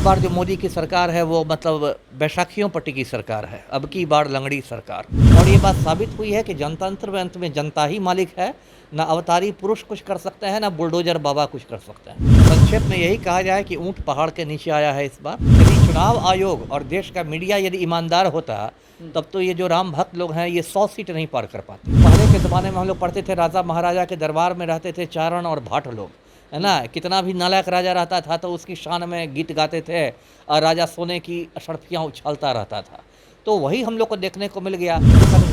बार जो मोदी की सरकार है वो मतलब बैसाखियों पट्टी की सरकार है, अब की बार लंगड़ी सरकार। और ये बात साबित हुई है कि जनतंत्र में अंत में जनता ही मालिक है, ना अवतारी पुरुष कुछ कर सकते हैं, ना बुलडोजर बाबा कुछ कर सकते हैं। संक्षेप में यही कहा जाए कि ऊंट पहाड़ के नीचे आया है इस बार। यदि चुनाव आयोग और देश का मीडिया यदि ईमानदार होता तब तो ये जो राम भक्त लोग हैं ये 100 सीट नहीं पार कर पाते। पहले के ज़माने में हम लोग पढ़ते थे, राजा महाराजा के दरबार में रहते थे चारण और भाट लोग, है ना। कितना भी नालायक राजा रहता था तो उसकी शान में गीत गाते थे और राजा सोने की अशर्फियाँ उछालता रहता था। तो वही हम लोग को देखने को मिल गया,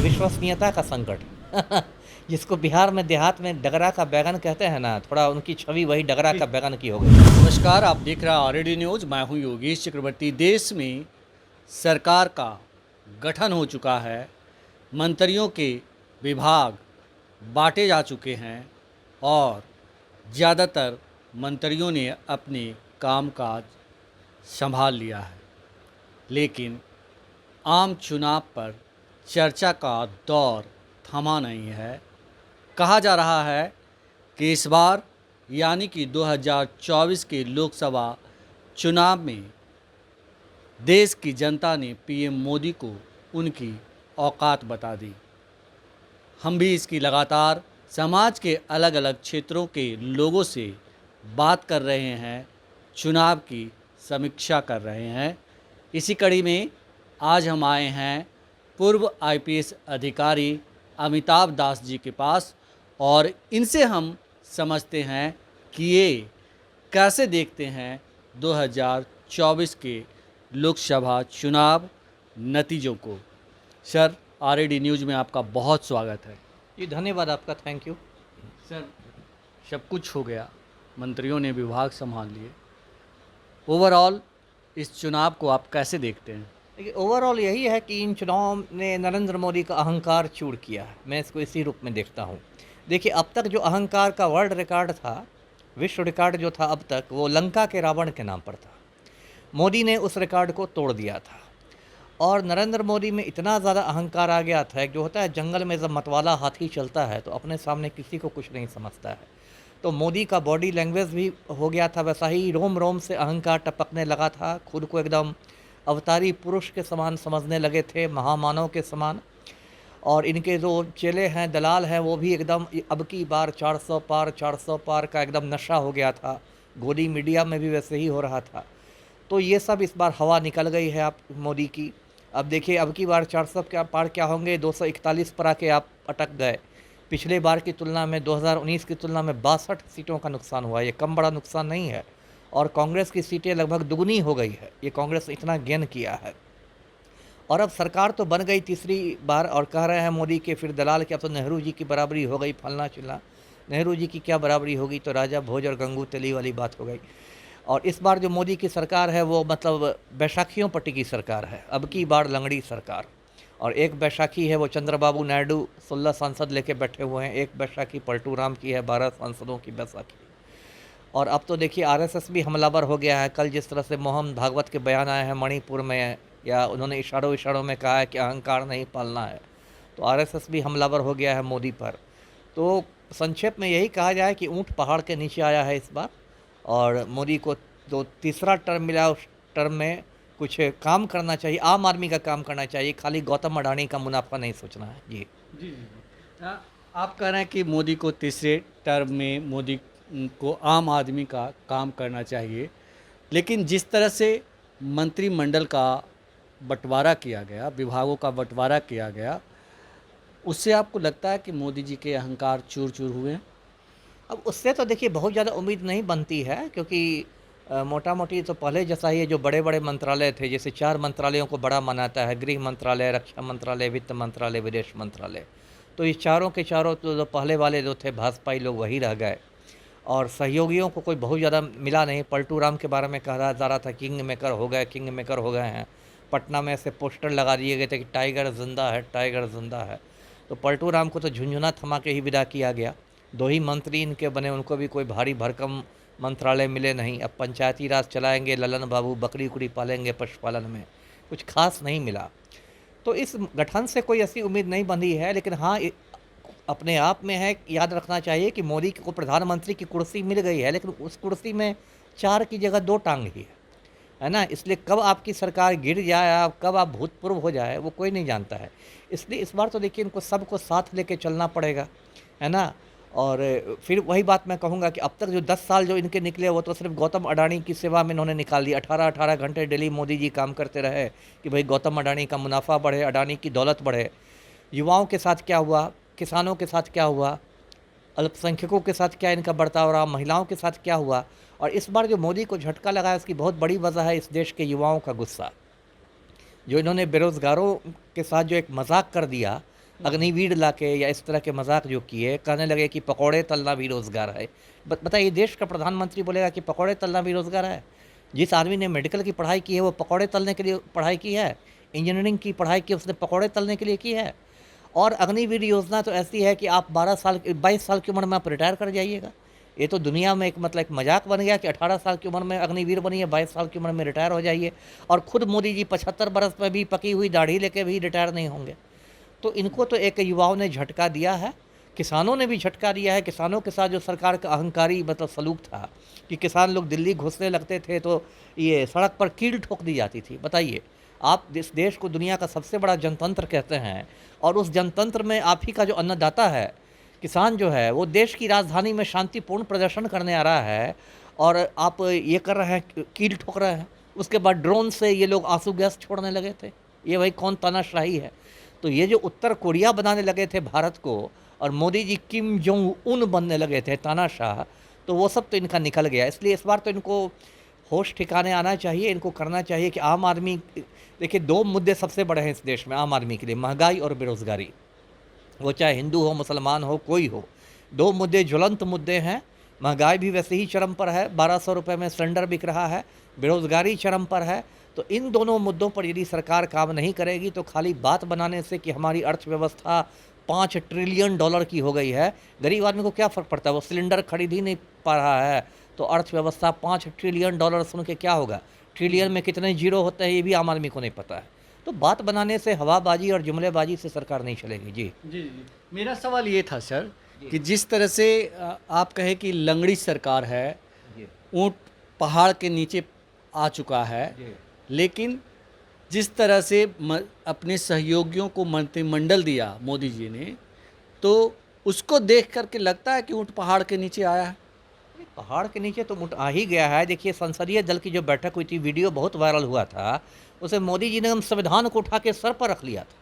विश्वसनीयता का संकट जिसको बिहार में देहात में डगरा का बैगन कहते हैं ना, थोड़ा उनकी छवि वही डगरा का बैगन की हो गई। नमस्कार, आप देख रहे हैं आरडी न्यूज़। मैं हूं योगेश चक्रवर्ती। देश में सरकार का गठन हो चुका है, मंत्रियों के विभाग बांटे जा चुके हैं और ज़्यादातर मंत्रियों ने अपने कामकाज संभाल लिया है, लेकिन आम चुनाव पर चर्चा का दौर थमा नहीं है। कहा जा रहा है कि इस बार यानी कि 2024 के लोकसभा चुनाव में देश की जनता ने पीएम मोदी को उनकी औकात बता दी। हम भी इसकी लगातार समाज के अलग अलग क्षेत्रों के लोगों से बात कर रहे हैं, चुनाव की समीक्षा कर रहे हैं। इसी कड़ी में आज हम आए हैं पूर्व आईपीएस अधिकारी अमिताभ दास जी के पास और इनसे हम समझते हैं कि ये कैसे देखते हैं 2024 के लोकसभा चुनाव नतीजों को। सर, आरडी न्यूज़ में आपका बहुत स्वागत है। जी धन्यवाद आपका, थैंक यू। सर, सब कुछ हो गया, मंत्रियों ने विभाग संभाल लिए, ओवरऑल इस चुनाव को आप कैसे देखते हैं? देखिए, ओवरऑल यही है कि इन चुनाव ने नरेंद्र मोदी का अहंकार चूर किया है। मैं इसको इसी रूप में देखता हूँ। देखिए, अब तक जो अहंकार का वर्ल्ड रिकॉर्ड था, विश्व रिकॉर्ड जो था अब तक, वो लंका के रावण के नाम पर था। मोदी ने उस रिकॉर्ड को तोड़ दिया था और नरेंद्र मोदी में इतना ज़्यादा अहंकार आ गया था। जो होता है जंगल में जब मतवाला हाथी चलता है तो अपने सामने किसी को कुछ नहीं समझता है। तो मोदी का बॉडी लैंग्वेज भी हो गया था वैसा ही, रोम रोम से अहंकार टपकने लगा था। खुद को एकदम अवतारी पुरुष के समान समझने लगे थे, महामानव के समान। और इनके जो चेले हैं, दलाल हैं, वो भी एकदम अब की बार 400 पार का एकदम नशा हो गया था। गोदी मीडिया में भी वैसे ही हो रहा था। तो ये सब इस बार हवा निकल गई है आप मोदी की। अब देखिए, अब की बार 400 के पार क्या होंगे, 241 पर आके आप अटक गए। पिछले बार की तुलना में 2019 की तुलना में 62 सीटों का नुकसान हुआ। ये कम बड़ा नुकसान नहीं है। और कांग्रेस की सीटें लगभग दुगनी हो गई है। ये कांग्रेस ने इतना गेन किया है। और अब सरकार तो बन गई तीसरी बार और कह रहे हैं मोदी के फिर दलाल कि अब तो नेहरू जी की बराबरी हो गई, फलना चिल्ला। नेहरू जी की क्या बराबरी होगी, तो राजा भोज और गंगू तेली वाली बात हो गई। और इस बार जो मोदी की सरकार है वो मतलब बैसाखियों पट्टी की सरकार है, अब की बार लंगड़ी सरकार। और एक बैसाखी है वो चंद्रबाबू नायडू 16 सांसद लेके बैठे हुए हैं, एक बैसाखी पलटू राम की है 12 सांसदों की बैसाखी। और अब तो देखिए आरएसएस भी हमलावर हो गया है। कल जिस तरह से मोहन भागवत के बयान आए हैं मणिपुर में, या उन्होंने इशारों में कहा है कि अहंकार नहीं पालना है, तो आरएसएस भी हमलावर हो गया है मोदी पर। तो संक्षेप में यही कहा जाए कि ऊंट पहाड़ के नीचे आया है इस बार। और मोदी को जो तीसरा टर्म मिला उस टर्म में कुछ काम करना चाहिए, आम आदमी का काम करना चाहिए, खाली गौतम अडानी का मुनाफा नहीं सोचना है। जी जी जी। आप कह रहे हैं कि मोदी को तीसरे टर्म में मोदी को आम आदमी का काम करना चाहिए, लेकिन जिस तरह से मंत्रिमंडल का बंटवारा किया गया, विभागों का बंटवारा किया गया, उससे आपको लगता है कि मोदी जी के अहंकार चूर चूर हुए हैं? अब उससे तो देखिए बहुत ज़्यादा उम्मीद नहीं बनती है, क्योंकि मोटा मोटी तो पहले जैसा ही है। जो बड़े बड़े मंत्रालय थे, जैसे 4 मंत्रालयों को बड़ा मनाता है, गृह मंत्रालय, रक्षा मंत्रालय, वित्त मंत्रालय, विदेश मंत्रालय। तो ये चारों के चारों तो जो पहले वाले जो थे भाजपाई लोग वही रह गए और सहयोगियों को कोई बहुत ज़्यादा मिला नहीं। पलटू राम के बारे में कहा जा रहा था किंग मेकर हो गए, किंग मेकर हो गए हैं। पटना में ऐसे पोस्टर लगा दिए गए थे कि टाइगर जिंदा है, टाइगर जिंदा है। तो पलटू राम को तो झुंझुना थमा के ही विदा किया गया। 2 ही मंत्री इनके बने, उनको भी कोई भारी भरकम मंत्रालय मिले नहीं। अब पंचायती राज चलाएंगे, ललन बाबू बकरी उकरी पालेंगे पशुपालन में, कुछ खास नहीं मिला। तो इस गठन से कोई ऐसी उम्मीद नहीं बंधी है। लेकिन हाँ, अपने आप में है, याद रखना चाहिए कि मोदी को प्रधानमंत्री की कुर्सी मिल गई है, लेकिन उस कुर्सी में 4 की जगह 2 टांग ही है। है ना? इसलिए कब आपकी सरकार गिर जाए, आप कब आप भूतपूर्व हो जाए, वो कोई नहीं जानता है। इसलिए इस बार तो देखिए इनको सबको साथ लेके चलना पड़ेगा, है ना? और फिर वही बात मैं कहूँगा कि अब तक जो 10 साल जो इनके निकले, वो तो सिर्फ़ गौतम अडानी की सेवा में इन्होंने निकाल दिया। 18-18 घंटे डेली मोदी जी काम करते रहे कि भई गौतम अडानी का मुनाफ़ा बढ़े, अडानी की दौलत बढ़े। युवाओं के साथ क्या हुआ? किसानों के साथ क्या हुआ? अल्पसंख्यकों के साथ क्या इनका बर्ताव रहा, महिलाओं के साथ क्या हुआ। और इस बार जो मोदी को झटका लगा है, इसकी बहुत बड़ी वजह है इस देश के युवाओं का गुस्सा। जो इन्होंने बेरोज़गारों के साथ जो एक मजाक कर दिया, अग्निवीर लाके या इस तरह के मजाक जो किए, कहने लगे कि पकौड़े तलना भी रोज़गार है। बताइए, देश का प्रधानमंत्री बोलेगा कि पकौड़े तलना भी रोज़गार है? जिस आदमी ने मेडिकल की पढ़ाई की है, वो पकौड़े तलने के लिए पढ़ाई की है? इंजीनियरिंग की पढ़ाई की, उसने पकौड़े तलने के लिए की है? और अग्निवीर योजना तो ऐसी है कि आप 22 साल की उम्र में आप रिटायर कर जाइएगा। ये तो दुनिया में एक मतलब एक मजाक बन गया कि 18 साल की उम्र में अग्निवीर बनिए, 22 साल की उम्र में रिटायर हो जाइए। और खुद मोदी जी 75 बरस में भी पकी हुई दाढ़ी लेके भी रिटायर नहीं होंगे। तो इनको तो एक युवाओं ने झटका दिया है, किसानों ने भी झटका दिया है। किसानों के साथ जो सरकार का अहंकारी मतलब सलूक था कि किसान लोग दिल्ली घुसने लगते थे तो ये सड़क पर कील ठोक दी जाती थी। बताइए, आप इस देश को दुनिया का सबसे बड़ा जनतंत्र कहते हैं, और उस जनतंत्र में आप ही का जो अन्नदाता है, किसान जो है, वो देश की राजधानी में शांतिपूर्ण प्रदर्शन करने आ रहा है, और आप ये कर रहे हैं, कील ठोक रहे हैं। उसके बाद ड्रोन से ये लोग आंसू गैस छोड़ने लगे थे। ये भाई कौन तानाशाही है? तो ये जो उत्तर कोरिया बनाने लगे थे भारत को, और Modi ji Kim Jong Un बनने लगे थे तानाशाह, तो वो सब तो इनका निकल गया। इसलिए इस बार तो इनको होश ठिकाने आना चाहिए। इनको करना चाहिए कि आम आदमी, देखिए 2 मुद्दे सबसे बड़े हैं इस देश में आम आदमी के लिए, महंगाई और बेरोज़गारी। वो चाहे हिंदू हो, मुसलमान हो, कोई हो, 2 मुद्दे ज्वलंत मुद्दे हैं। महंगाई भी वैसे ही चरम पर है, 1200 रुपये में सिलेंडर बिक रहा है, बेरोज़गारी चरम पर है। तो इन दोनों मुद्दों पर यदि सरकार काम नहीं करेगी, तो खाली बात बनाने से कि हमारी अर्थव्यवस्था $5 ट्रिलियन की हो गई है, गरीब आदमी को क्या फ़र्क पड़ता है? वो सिलेंडर खरीद ही नहीं पा रहा है, तो अर्थव्यवस्था $5 ट्रिलियन सुन के क्या होगा? ट्रिलियन में कितने जीरो होते हैं, ये भी आम आदमी को नहीं पता है। तो बात बनाने से, हवाबाजी और जुमलेबाजी से सरकार नहीं चलेगी। जी। जी जी। मेरा सवाल ये था सर कि जिस तरह से आप कहे कि लंगड़ी सरकार है, जी। ऊँट पहाड़ के नीचे आ चुका है, जी। लेकिन जिस तरह से अपने सहयोगियों को मंत्रिमंडल दिया मोदी जी ने, तो उसको देख करके लगता है कि ऊँट पहाड़ के नीचे आया है। पहाड़ के नीचे तो मुट आ ही गया है। देखिए, संसदीय दल की जो बैठक हुई थी, वीडियो बहुत वायरल हुआ था, उसे मोदी जी ने हम संविधान को उठा के सर पर रख लिया था,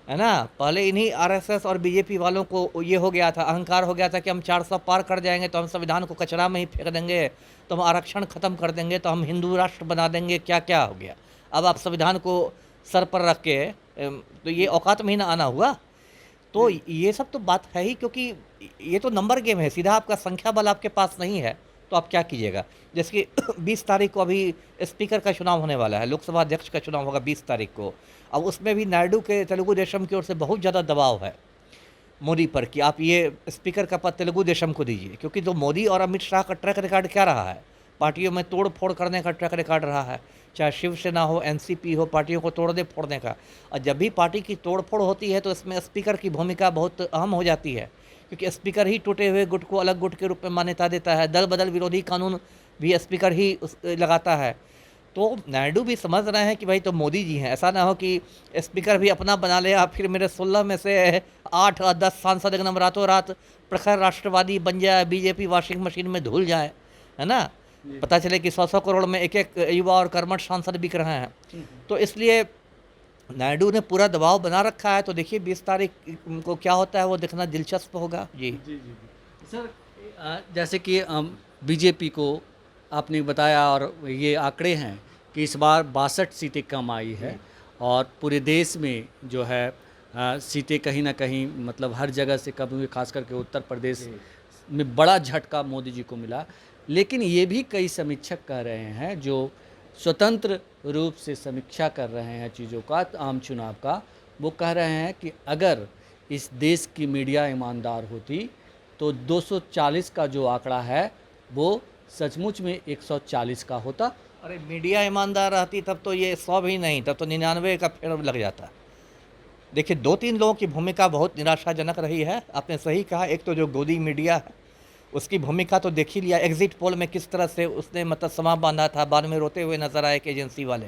है ना? पहले इन्हीं आरएसएस और बीजेपी वालों को ये हो गया था, अहंकार हो गया था कि हम 400 पार कर जाएंगे तो हम संविधान को कचरा में ही फेंक देंगे, तो हम आरक्षण ख़त्म कर देंगे, तो हम हिंदू राष्ट्र बना देंगे। क्या क्या हो गया? अब आप संविधान को सर पर रख के तो ये औकात में ही ना आना हुआ। तो ये सब तो बात है ही, क्योंकि ये तो नंबर गेम है। सीधा आपका संख्या बल आपके पास नहीं है, तो आप क्या कीजिएगा? जैसे कि 20 तारीख को अभी स्पीकर का चुनाव होने वाला है, लोकसभा अध्यक्ष का चुनाव होगा 20 तारीख को। अब उसमें भी नायडू के तेलुगु देशम की ओर से बहुत ज़्यादा दबाव है मोदी पर कि आप ये स्पीकर का पद तेलुगु देशम को दीजिए, क्योंकि जो मोदी और अमित शाह का ट्रैक रिकॉर्ड क्या रहा है? पार्टियों में तोड़ फोड़ करने का ट्रैक रिकॉर्ड रहा है। चाहे शिवसेना हो, एनसीपी हो, पार्टियों को तोड़ने फोड़ने का। और जब भी पार्टी की तोड़ फोड़ होती है, तो इसमें स्पीकर की भूमिका बहुत अहम हो जाती है, क्योंकि स्पीकर ही टूटे हुए गुट को अलग गुट के रूप में मान्यता देता है। दल बदल विरोधी कानून भी स्पीकर ही लगाता है। तो नायडू भी समझ रहे हैं कि भाई तो मोदी जी हैं, ऐसा ना हो कि स्पीकर भी अपना बना ले, आप फिर मेरे 16 में से 8 और 10 सांसद एकदम रातों रात प्रखर राष्ट्रवादी बन जाए, बीजेपी वॉशिंग मशीन में धुल जाए, है ना? पता चले कि 100-100 करोड़ में एक एक युवा और कर्मठ सांसद बिक रहे हैं। तो इसलिए नायडू ने पूरा दबाव बना रखा है। तो देखिए 20 तारीख को क्या होता है, वो देखना दिलचस्प होगा। जी जी जी। सर जैसे कि बीजेपी को आपने बताया, और ये आंकड़े हैं कि इस बार 62 सीटें कम आई है, और पूरे देश में जो है सीटें कहीं ना कहीं मतलब हर जगह से कम हुई, खास करके उत्तर प्रदेश में बड़ा झटका मोदी जी को मिला। लेकिन ये भी कई समीक्षक कह रहे हैं, जो स्वतंत्र रूप से समीक्षा कर रहे हैं चीज़ों का, आम चुनाव का, वो कह रहे हैं कि अगर इस देश की मीडिया ईमानदार होती तो 240 का जो आंकड़ा है वो सचमुच में 140 का होता। अरे मीडिया ईमानदार रहती तब तो ये 100 भी नहीं, तब तो 99 का फेर लग जाता। देखिए 2-3 लोगों की भूमिका बहुत निराशाजनक रही है। आपने सही कहा, एक तो जो गोदी मीडिया है, उसकी भूमिका तो देख ही लिया, एग्ज़िट पोल में किस तरह से उसने मतलब समा बाँधा था, बाद में रोते हुए नज़र आए एक एजेंसी वाले,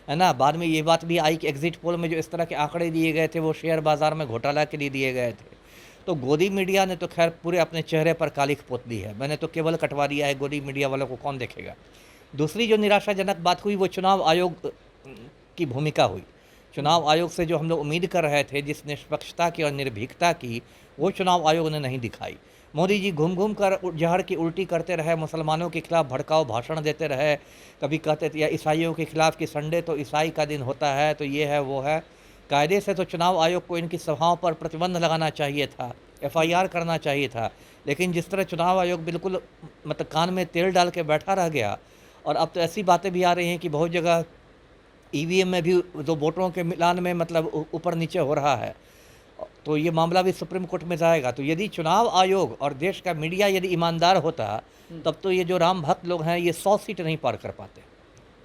है ना? बाद में ये बात भी आई कि एग्ज़िट पोल में जो इस तरह के आंकड़े दिए गए थे, वो शेयर बाज़ार में घोटाला के लिए दिए गए थे। तो गोदी मीडिया ने तो ख़ैर पूरे अपने चेहरे पर कालिख पोत दी है, मैंने तो केवल कटवा दिया है, गोदी मीडिया वालों को कौन देखेगा? दूसरी जो निराशाजनक बात हुई वो चुनाव आयोग की भूमिका हुई। चुनाव आयोग से जो हम लोग उम्मीद कर रहे थे, जिस निष्पक्षता की और निर्भीकता की, वो चुनाव आयोग ने नहीं दिखाई। मोदी जी घूम-घूम कर जहर की उल्टी करते रहे, मुसलमानों के खिलाफ भड़काऊ भाषण देते रहे, कभी कहते थे या ईसाइयों के खिलाफ कि संडे तो ईसाई का दिन होता है, तो ये है, वो है। कायदे से तो चुनाव आयोग को इनकी सभाओं पर प्रतिबंध लगाना चाहिए था, एफआईआर करना चाहिए था, लेकिन जिस तरह चुनाव आयोग बिल्कुल मतलब कान में तेल डाल के बैठा रह गया, और अब तो ऐसी बातें भी आ रही हैं कि बहुत जगह ईवीएम में भी जो वोटरों के मिलान में मतलब ऊपर नीचे हो रहा है, तो ये मामला भी सुप्रीम कोर्ट में जाएगा। तो यदि चुनाव आयोग और देश का मीडिया यदि ईमानदार होता, तब तो ये जो राम भक्त लोग हैं, ये 100 सीट नहीं पार कर पाते।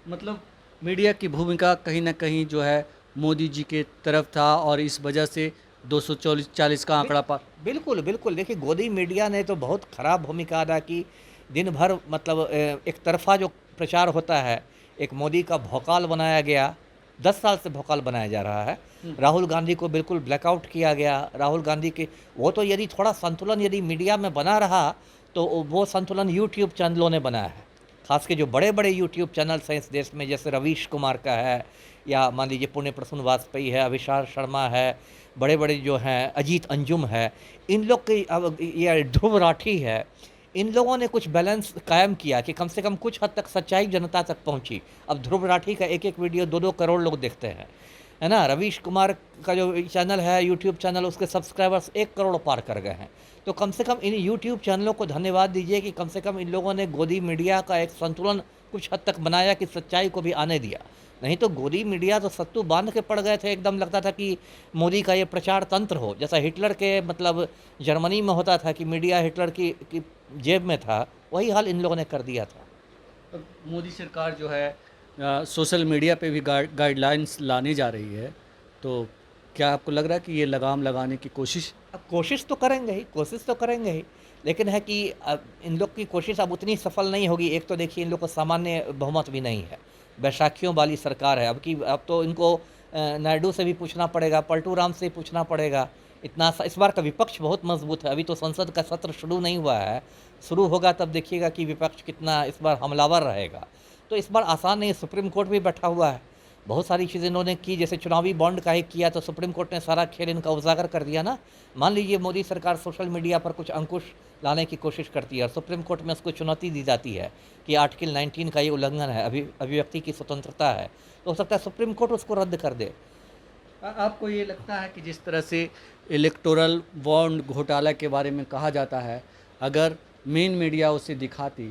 मतलब मीडिया की भूमिका कहीं न कहीं जो है मोदी जी के तरफ था और इस वजह से 240 का आंकड़ा पा बिल्कुल, बिल्कुल। देखिए, गोदी मीडिया ने तो बहुत खराब भूमिका अदा की। दिन भर मतलब एक तरफ़ा जो प्रचार होता है, एक मोदी का भौकाल बनाया गया, 10 साल से भौकाल बनाया जा रहा है। राहुल गांधी को बिल्कुल ब्लैकआउट किया गया। राहुल गांधी के वो तो यदि थोड़ा संतुलन यदि मीडिया में बना रहा, तो वो संतुलन यूट्यूब चैनलों ने बनाया है। ख़ास के जो बड़े-बड़े यूट्यूब चैनल्स हैं इस देश में, जैसे रवीश कुमार का है, या मान लीजिए पुण्य प्रसून वाजपेयी है, अभिषार शर्मा है, बड़े-बड़े जो हैं अजीत अंजुम है, इन लोग की अब ये ध्रुव राठी है, इन लोगों ने कुछ बैलेंस कायम किया कि कम से कम कुछ हद तक सच्चाई जनता तक पहुंची। अब ध्रुव राठी का एक-एक वीडियो 2-2 करोड़ लोग देखते हैं, है ना? रवीश कुमार का जो चैनल है, यूट्यूब चैनल, उसके सब्सक्राइबर्स 1 करोड़ पार कर गए हैं। तो कम से कम इन यूट्यूब चैनलों को धन्यवाद दीजिए कि कम से कम इन लोगों ने गोदी मीडिया का एक संतुलन कुछ हद तक बनाया, कि सच्चाई को भी आने दिया। नहीं तो गोदी मीडिया तो सत्तू बांध के पड़ गए थे, एकदम लगता था कि मोदी का ये प्रचार तंत्र हो, जैसा हिटलर के मतलब जर्मनी में होता था कि मीडिया हिटलर की जेब में था, वही हाल इन लोगों ने कर दिया था। अब मोदी सरकार जो है सोशल मीडिया पे भी गाइडलाइंस लाने जा रही है, तो क्या आपको लग रहा है कि ये लगाम लगाने की कोशिश? अब कोशिश तो करेंगे ही, कोशिश तो करेंगे ही, लेकिन है कि अब इन लोग की कोशिश अब उतनी सफल नहीं होगी। एक तो देखिए, इन लोग को सामान्य बहुमत भी नहीं है, बैसाखियों वाली सरकार है। अब तो इनको नायडू से भी पूछना पड़ेगा, पलटू राम से भी पूछना पड़ेगा। इस बार का विपक्ष बहुत मजबूत है। अभी तो संसद का सत्र शुरू नहीं हुआ है, शुरू होगा तब देखिएगा कि विपक्ष कितना इस बार हमलावर रहेगा। तो इस बार आसान नहीं, सुप्रीम कोर्ट भी बैठा हुआ है, बहुत सारी चीज़ें इन्होंने की, जैसे चुनावी बॉन्ड का ही किया, तो सुप्रीम कोर्ट ने सारा खेल इनका उजागर कर दिया ना। मान लीजिए मोदी सरकार सोशल मीडिया पर कुछ अंकुश लाने की कोशिश करती है और सुप्रीम कोर्ट में उसको चुनौती दी जाती है कि आर्टिकल 19 का ये उल्लंघन है, अभिव्यक्ति की स्वतंत्रता है, तो हो सकता है सुप्रीम कोर्ट उसको रद्द कर दे। आपको ये लगता है कि जिस तरह से इलेक्टोरल बॉन्ड घोटाला के बारे में कहा जाता है, अगर मेन मीडिया उसे दिखाती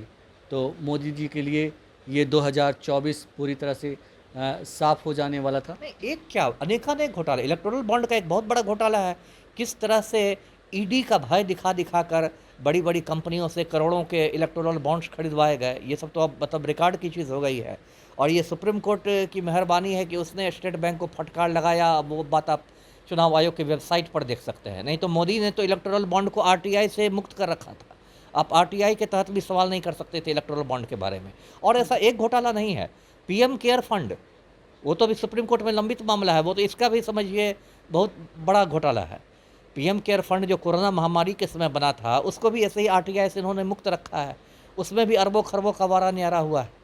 तो मोदी जी के लिए ये 2024 पूरी तरह से साफ हो जाने वाला था? नहीं, एक क्या, अनेकानेक घोटाले, इलेक्टोरल बॉन्ड का एक बहुत बड़ा घोटाला है। किस तरह से ईडी का भय दिखा दिखा कर बड़ी बड़ी कंपनियों से करोड़ों के इलेक्टोरल बॉन्ड्स खरीदवाए गए, ये सब तो अब मतलब रिकॉर्ड की चीज़ हो गई है। और ये सुप्रीम कोर्ट की मेहरबानी है कि उसने स्टेट बैंक को फटकार लगाया। अब वो बात आप चुनाव आयोग की वेबसाइट पर देख सकते हैं। नहीं तो मोदी ने तो इलेक्टोरल बॉन्ड को आरटीआई से मुक्त कर रखा था। आप आरटीआई के तहत भी सवाल नहीं कर सकते थे इलेक्टोरल बॉन्ड के बारे में। और ऐसा एक घोटाला नहीं है, पीएम केयर फंड, वो तो अभी सुप्रीम कोर्ट में लंबित मामला है, वो तो इसका भी समझिए बहुत बड़ा घोटाला है। पीएम केयर फंड जो कोरोना महामारी के समय बना था, उसको भी ऐसे ही आरटीआई से इन्होंने मुक्त रखा है, उसमें भी अरबों खरबों का वारा न्यारा हुआ है।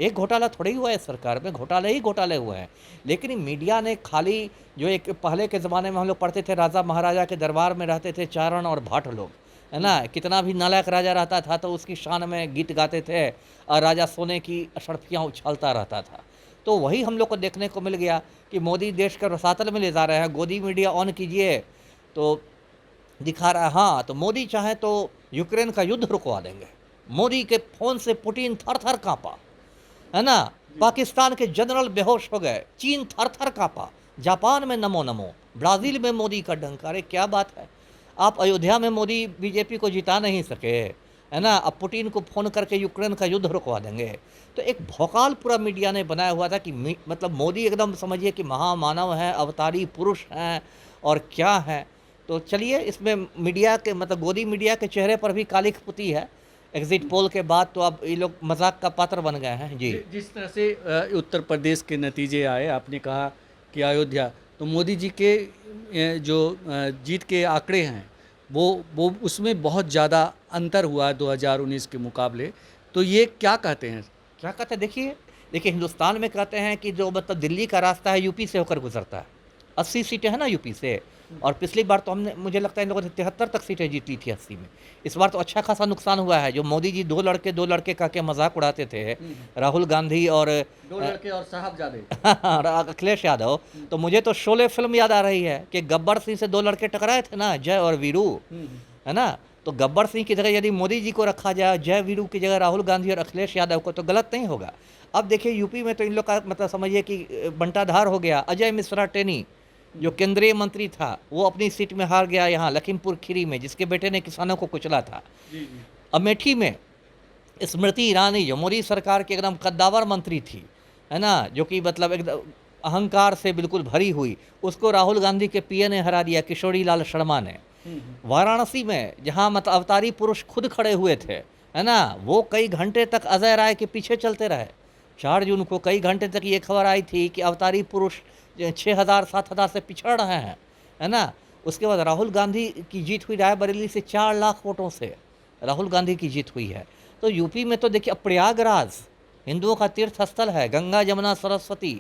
एक घोटाला थोड़ी हुआ है सरकार में, घोटाले ही घोटाले हुए हैं। लेकिन मीडिया ने खाली जो एक पहले के ज़माने में हम लोग पढ़ते थे, राजा महाराजा के दरबार में रहते थे चारण और भाट लोग, है ना, कितना भी नालायक राजा रहता था तो उसकी शान में गीत गाते थे और राजा सोने की अशर्फियाँ उछालता रहता था। तो वही हम लोग को देखने को मिल गया कि मोदी देश को रसातल में ले जा रहे हैं। गोदी मीडिया ऑन कीजिए तो दिखा रहा है, हाँ तो मोदी चाहे तो यूक्रेन का युद्ध रुकवा देंगे। मोदी के फ़ोन से पुतिन थर थर काँपा, है ना, पाकिस्तान के जनरल बेहोश हो गए, चीन थर थर काँपा, जापान में नमो नमो, ब्राज़ील में मोदी का डंका। अरे क्या बात है, आप अयोध्या में मोदी बीजेपी को जिता नहीं सके, है ना, अब पुतिन को फ़ोन करके यूक्रेन का युद्ध रुकवा देंगे। तो एक भौकाल पूरा मीडिया ने बनाया हुआ था कि मतलब मोदी एकदम समझिए कि महामानव हैं, अवतारी पुरुष हैं और क्या हैं। तो तो चलिए इसमें मीडिया के मतलब गोदी मीडिया के चेहरे पर भी कालिख पुती है एग्जिट पोल के बाद, तो अब ये लोग मजाक का पात्र बन गए हैं जी। जिस तरह से उत्तर प्रदेश के नतीजे आए, आपने कहा कि अयोध्या, तो मोदी जी के जो जीत के आंकड़े हैं वो उसमें बहुत ज़्यादा अंतर हुआ है 2019 के मुकाबले, तो ये क्या कहते हैं? क्या कहते हैं, देखिए देखिए हिंदुस्तान में कहते हैं कि जो मतलब दिल्ली का रास्ता है यूपी से होकर गुजरता है। 80 सीटें हैं ना यूपी से, और पिछली बार तो हमने, मुझे लगता है इन लोगों ने 73 तक सीटें जीत ली थी 80 में। इस बार तो अच्छा खासा नुकसान हुआ है। जो मोदी जी दो लड़के कह के मजाक उड़ाते थे, राहुल गांधी और 2 लड़के और साहबजादे। अखिलेश यादव, तो मुझे तो शोले फिल्म याद आ रही है कि गब्बर सिंह से 2 लड़के टकराए थे ना, जय और वीरू, है ना। तो गब्बर सिंह की जगह यदि मोदी जी को रखा जाए, जय वीरू की जगह राहुल गांधी और अखिलेश यादव को, तो गलत नहीं होगा। अब देखिए यूपी में तो इन लोग का मतलब समझिए कि बंटाधार हो गया। अजय मिश्रा टेनी जो केंद्रीय मंत्री था वो अपनी सीट में हार गया यहाँ लखीमपुर खीरी में, जिसके बेटे ने किसानों को कुचला था। अमेठी में स्मृति ईरानी जो मोदी सरकार की एकदम कद्दावर मंत्री थी, है ना, जो कि मतलब एकदम अहंकार से बिल्कुल भरी हुई, उसको राहुल गांधी के पीए ने हरा दिया, किशोरी लाल शर्मा ने। वाराणसी में जहाँ मतलब अवतारी पुरुष खुद खड़े हुए थे, है ना, वो कई घंटे तक अजय राय के पीछे चलते रहे। 4 जून को कई घंटे तक ये खबर आई थी कि अवतारी पुरुष 6,000-7,000 से पिछड़ रहे हैं, है ना। उसके बाद राहुल गांधी की जीत हुई रायबरेली से 4 लाख वोटों से राहुल गांधी की जीत हुई है। तो यूपी में तो देखिए अब प्रयागराज हिंदुओं का तीर्थ स्थल है, गंगा जमुना सरस्वती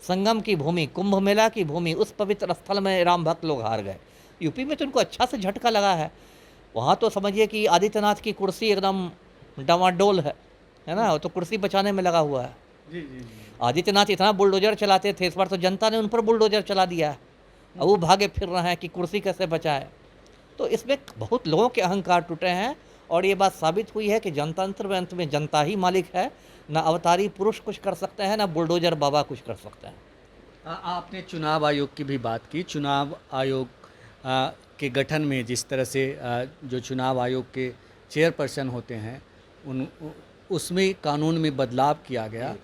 संगम की भूमि, कुंभ मेला की भूमि, उस पवित्र स्थल में राम भक्त लोग हार गए। यूपी में तो उनको अच्छा से झटका लगा है। वहाँ तो समझिए कि आदित्यनाथ की कुर्सी एकदम डामाडोल है ना, वो तो कुर्सी बचाने में लगा हुआ है। जी। आदित्यनाथ इतना बुलडोजर चलाते थे, इस बार तो जनता ने उन पर बुलडोजर चला दिया है। अब वो भागे फिर रहे हैं कि कुर्सी कैसे बचाए। तो इसमें बहुत लोगों के अहंकार टूटे हैं, और ये बात साबित हुई है कि जनतंत्र में अंत में जनता ही मालिक है। ना अवतारी पुरुष कुछ कर सकते हैं, ना बुलडोजर बाबा कुछ कर सकते हैं। आपने चुनाव आयोग की भी बात की। चुनाव आयोग के गठन में जिस तरह से जो चुनाव आयोग के चेयरपर्सन होते हैं उसमें कानून में बदलाव किया गया,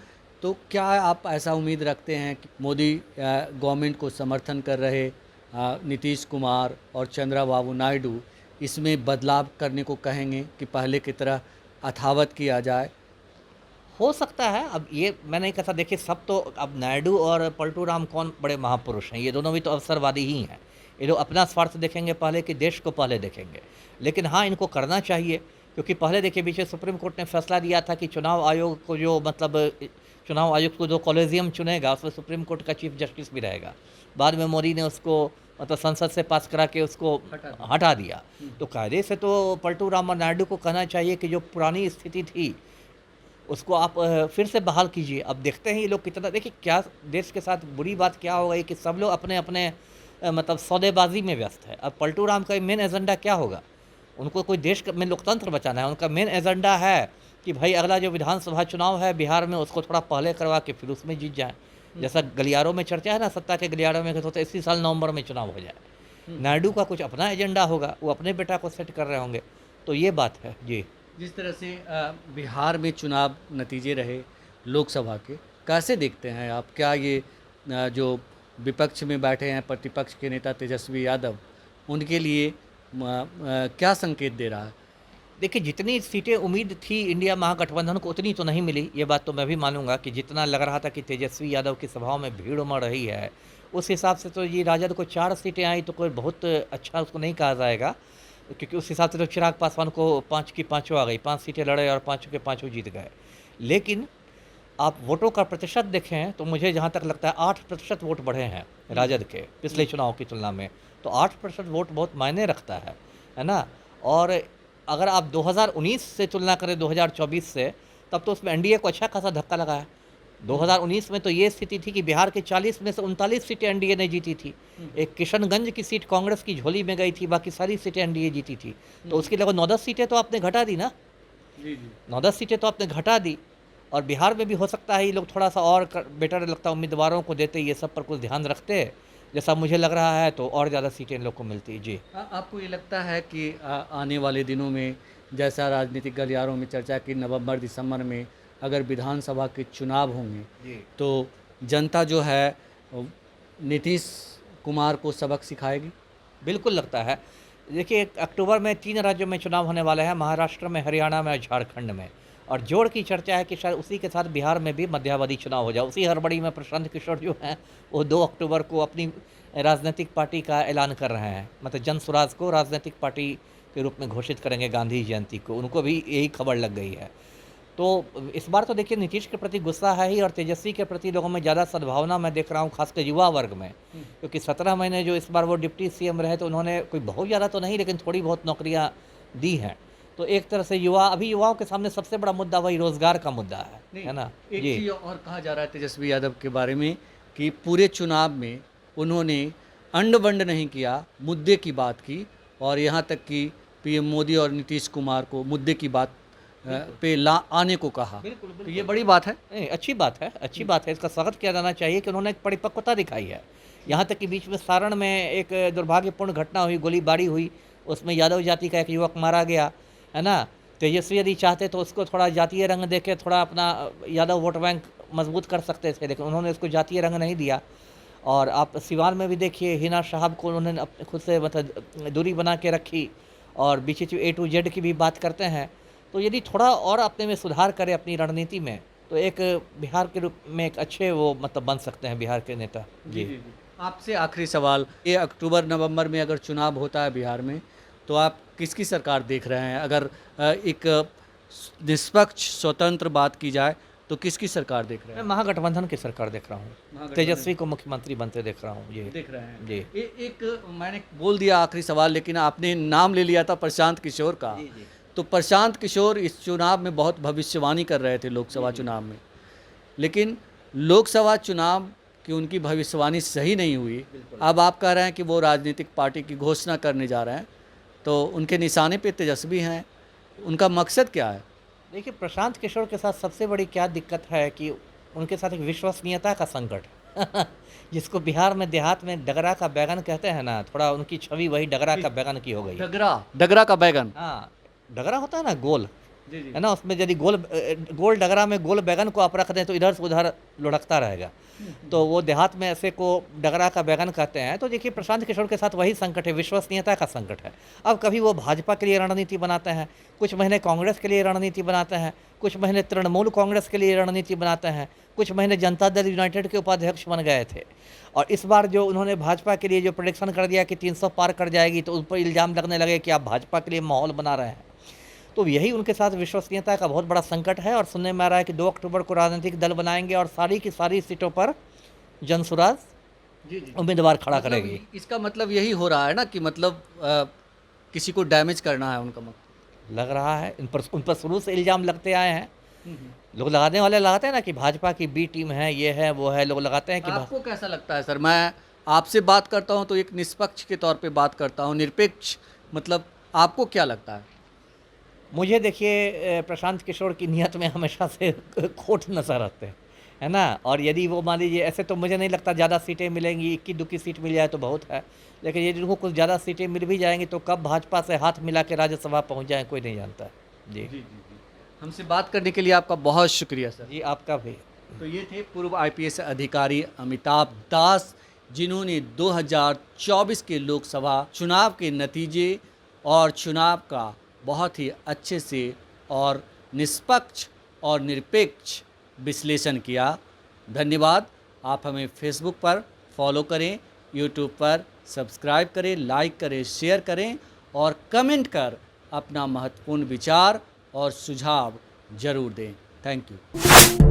तो क्या आप ऐसा उम्मीद रखते हैं कि मोदी गवर्नमेंट को समर्थन कर रहे नीतीश कुमार और चंद्रबाबू नायडू इसमें बदलाव करने को कहेंगे कि पहले की तरह यथावत किया जाए? हो सकता है। अब ये मैं नहीं कहता, देखिए सब तो अब नायडू और पलटू राम कौन बड़े महापुरुष हैं, ये दोनों भी तो अवसरवादी ही हैं। ये लोग अपना स्वार्थ देखेंगे पहले कि देश को पहले देखेंगे। लेकिन हाँ, इनको करना चाहिए, क्योंकि पहले देखिए पीछे सुप्रीम कोर्ट ने फैसला दिया था कि चुनाव आयोग को जो मतलब चुनाव आयोग को जो कॉलेजियम चुनेगा उसमें सुप्रीम कोर्ट का चीफ जस्टिस भी रहेगा। बाद में मोदी ने उसको मतलब संसद से पास करा के उसको हटा दिया। तो कायदे से तो पलटू राम और नायडू को कहना चाहिए कि जो पुरानी स्थिति थी उसको आप फिर से बहाल कीजिए। अब देखते हैं ये लोग कितना, देखिए क्या देश के साथ बुरी बात क्या हो गई कि सब लोग अपने अपने मतलब सौदेबाजी में व्यस्त है। अब पलटू राम का मेन एजेंडा क्या होगा? उनको कोई देश में लोकतंत्र बचाना है। उनका मेन एजेंडा है कि भाई अगला जो विधानसभा चुनाव है बिहार में उसको थोड़ा पहले करवा के फिर उसमें जीत जाए। जैसा गलियारों में चर्चा है ना, सत्ता के गलियारों में होता है इसी साल नवंबर में चुनाव हो जाए। नायडू का कुछ अपना एजेंडा होगा, वो अपने बेटा को सेट कर रहे होंगे। तो ये बात है जी। जिस तरह से बिहार में चुनाव नतीजे रहे लोकसभा के, कैसे देखते हैं आप? क्या ये जो विपक्ष में बैठे हैं प्रतिपक्ष के नेता तेजस्वी यादव, उनके लिए क्या संकेत दे रहा है? देखिए जितनी सीटें उम्मीद थी इंडिया महागठबंधन को उतनी तो नहीं मिली, ये बात तो मैं भी मानूंगा कि जितना लग रहा था कि तेजस्वी यादव की सभाओं में भीड़ उमड़ रही है, उस हिसाब से तो ये राजद को 4 सीटें आई तो कोई बहुत अच्छा उसको नहीं कहा जाएगा, क्योंकि उस हिसाब से तो चिराग पासवान को 5 की 5 आ गई, 5 सीटें लड़े और 5 के 5 जीत गए। लेकिन आप वोटों का प्रतिशत देखें तो मुझे जहाँ तक लगता है 8% वोट बढ़े हैं राजद के पिछले चुनाव की तुलना में। तो 8% वोट बहुत मायने रखता है ना। और अगर आप 2019 से तुलना करें 2024 से, तब तो उसमें एनडीए को अच्छा खासा धक्का लगा है। 2019 में तो ये स्थिति थी कि बिहार के 40 में से 39 सीटें एनडीए ने जीती थी। एक किशनगंज की सीट कांग्रेस की झोली में गई थी, बाकी सारी सीटें एनडीए जीती थी। तो उसके लगभग 9-10 सीटें तो आपने घटा दी ना। 9-10 सीटें तो आपने घटा दी। और बिहार में भी हो सकता है ये लोग थोड़ा सा और बेटर लगता है उम्मीदवारों को देते, ये सब पर कुछ ध्यान रखते, जैसा मुझे लग रहा है, तो और ज़्यादा सीटें इन लोग को मिलती। जी आपको ये लगता है कि आने वाले दिनों में जैसा राजनीतिक गलियारों में चर्चा की नवंबर दिसंबर में अगर विधानसभा के चुनाव होंगे तो जनता जो है नीतीश कुमार को सबक सिखाएगी? बिल्कुल लगता है। देखिए, अक्टूबर में 3 राज्यों में चुनाव होने वाले हैं, महाराष्ट्र में, हरियाणा में और झारखंड में। और जोड़ की चर्चा है कि शायद उसी के साथ बिहार में भी मध्यावधि चुनाव हो जाए। उसी हड़बड़ी में प्रशांत किशोर जो हैं, वो 2 अक्टूबर को अपनी राजनीतिक पार्टी का ऐलान कर रहे हैं। मतलब जन स्वराज को राजनीतिक पार्टी के रूप में घोषित करेंगे गांधी जयंती को। उनको भी यही खबर लग गई है। तो इस बार तो देखिए नीतीश के प्रति गुस्सा है ही, और तेजस्वी के प्रति लोगों में ज़्यादा सद्भावना मैं देख रहा हूँ, खासकर युवा वर्ग में। क्योंकि 17 महीने जो इस बार वो डिप्टी सीएम रहे, तो उन्होंने कोई बहुत ज़्यादा तो नहीं, लेकिन थोड़ी बहुत नौकरियाँ दी हैं। तो एक तरह से अभी युवाओं के सामने सबसे बड़ा मुद्दा वही रोजगार का मुद्दा है ना। एक जी चीज़ और कहा जा रहा है तेजस्वी यादव के बारे में कि पूरे चुनाव में उन्होंने अंड बंड नहीं किया, मुद्दे की बात की, और यहाँ तक कि पीएम मोदी और नीतीश कुमार को मुद्दे की बात पे आने को कहा। बिल्कुल तो ये बड़ी बात है। नहीं, अच्छी बात है, अच्छी बात है। इसका स्वागत किया जाना चाहिए कि उन्होंने एक परिपक्वता दिखाई है। यहाँ तक कि बीच में सारण में एक दुर्भाग्यपूर्ण घटना हुई, गोलीबारी हुई, उसमें यादव जाति का एक युवक मारा गया, है ना। तेजस्वी यदि चाहते तो उसको थोड़ा जातीय रंग देके थोड़ा अपना यादव वोट बैंक मजबूत कर सकते थे, लेकिन उन्होंने उसको जातीय रंग नहीं दिया। और आप सिवान में भी देखिए, हिना साहब को उन्होंने खुद से मतलब दूरी बना के रखी, और बीच A to Z की भी बात करते हैं। तो यदि थोड़ा और अपने में सुधार करें अपनी रणनीति में, तो एक बिहार के रूप में एक अच्छे वो मतलब बन सकते हैं बिहार के नेता। जी आपसे आखिरी सवाल, ये अक्टूबर नवंबर में अगर चुनाव होता है बिहार में, तो आप किसकी सरकार देख रहे हैं? अगर एक निष्पक्ष स्वतंत्र बात की जाए तो किसकी सरकार देख रहे मैं हैं? महागठबंधन की सरकार देख रहा हूँ, तेजस्वी को मुख्यमंत्री बनते देख रहा हूँ। जी देख रहे हैं। जी एक मैंने बोल दिया आखिरी सवाल, लेकिन आपने नाम ले लिया था प्रशांत किशोर का। जी तो प्रशांत किशोर इस चुनाव में बहुत भविष्यवाणी कर रहे थे लोकसभा चुनाव में, लेकिन लोकसभा चुनाव की उनकी भविष्यवाणी सही नहीं हुई। अब आप कह रहे हैं कि वो राजनीतिक पार्टी की घोषणा करने जा रहे हैं, तो उनके निशाने पे तेजस्वी हैं, उनका मकसद क्या है? देखिए, प्रशांत किशोर के साथ सबसे बड़ी क्या दिक्कत है कि उनके साथ एक विश्वसनीयता का संकट जिसको बिहार में देहात में डगरा का बैगन कहते हैं ना, थोड़ा उनकी छवि वही डगरा का बैगन की हो गई है। डगरा का बैगन। हाँ, डगरा होता है ना गोल, जी जी। है ना। उसमें यदि गोल डगरा में गोल बैगन को आप रख दें तो इधर से उधर लुढ़कता रहेगा। तो वो देहात में ऐसे को डगरा का बैगन कहते हैं। तो देखिए, प्रशांत किशोर के साथ वही संकट है, विश्वसनीयता का संकट है। अब कभी वो भाजपा के लिए रणनीति बनाते हैं, कुछ महीने कांग्रेस के लिए रणनीति बनाते हैं, कुछ महीने तृणमूल कांग्रेस के लिए रणनीति बनाते हैं, कुछ महीने जनता दल यूनाइटेड के उपाध्यक्ष बन गए थे। और इस बार जो उन्होंने भाजपा के लिए जो प्रेडिक्शन कर दिया कि 300 पार कर जाएगी, तो उन पर इल्ज़ाम लगने लगे कि आप भाजपा के लिए माहौल बना रहे हैं। तो यही उनके साथ विश्वसनीयता का बहुत बड़ा संकट है। और सुनने में आ रहा है कि 2 अक्टूबर को राजनीतिक दल बनाएंगे और सारी की सारी सीटों पर जनसुराज जी जी। उम्मीदवार खड़ा करेगी। इसका मतलब यही हो रहा है ना कि मतलब किसी को डैमेज करना है उनका मतलब। लग रहा है उन पर शुरू से इल्ज़ाम लगते आए हैं। लोग लगाने वाले लगाते हैं ना कि भाजपा की बी टीम है, ये है वो है, लोग लगाते हैं कि आपको कैसा लगता है सर? मैं आपसे बात करता हूं तो एक निष्पक्ष के तौर पे बात करता हूं, निरपेक्ष, मतलब आपको क्या लगता है? मुझे देखिए, प्रशांत किशोर की नीयत में हमेशा से खोट नजर आते हैं, है ना। और यदि वो मान लीजिए, ऐसे तो मुझे नहीं लगता ज़्यादा सीटें मिलेंगी, 21-22 सीट मिल जाए तो बहुत है। लेकिन यदि उनको कुछ ज़्यादा सीटें मिल भी जाएंगी तो कब भाजपा से हाथ मिला के राज्यसभा पहुँच जाए कोई नहीं जानता। जी जी। हमसे बात करने के लिए आपका बहुत शुक्रिया सर। जी, आपका भी। तो ये थे पूर्व आईपीएस अधिकारी अमिताभ दास, जिन्होंने 2024 के लोकसभा चुनाव के नतीजे और चुनाव का बहुत ही अच्छे से और निष्पक्ष और निरपेक्ष विश्लेषण किया। धन्यवाद। आप हमें फेसबुक पर फॉलो करें, यूट्यूब पर सब्सक्राइब करें, लाइक करें, शेयर करें और कमेंट कर अपना महत्वपूर्ण विचार और सुझाव जरूर दें। Thank you.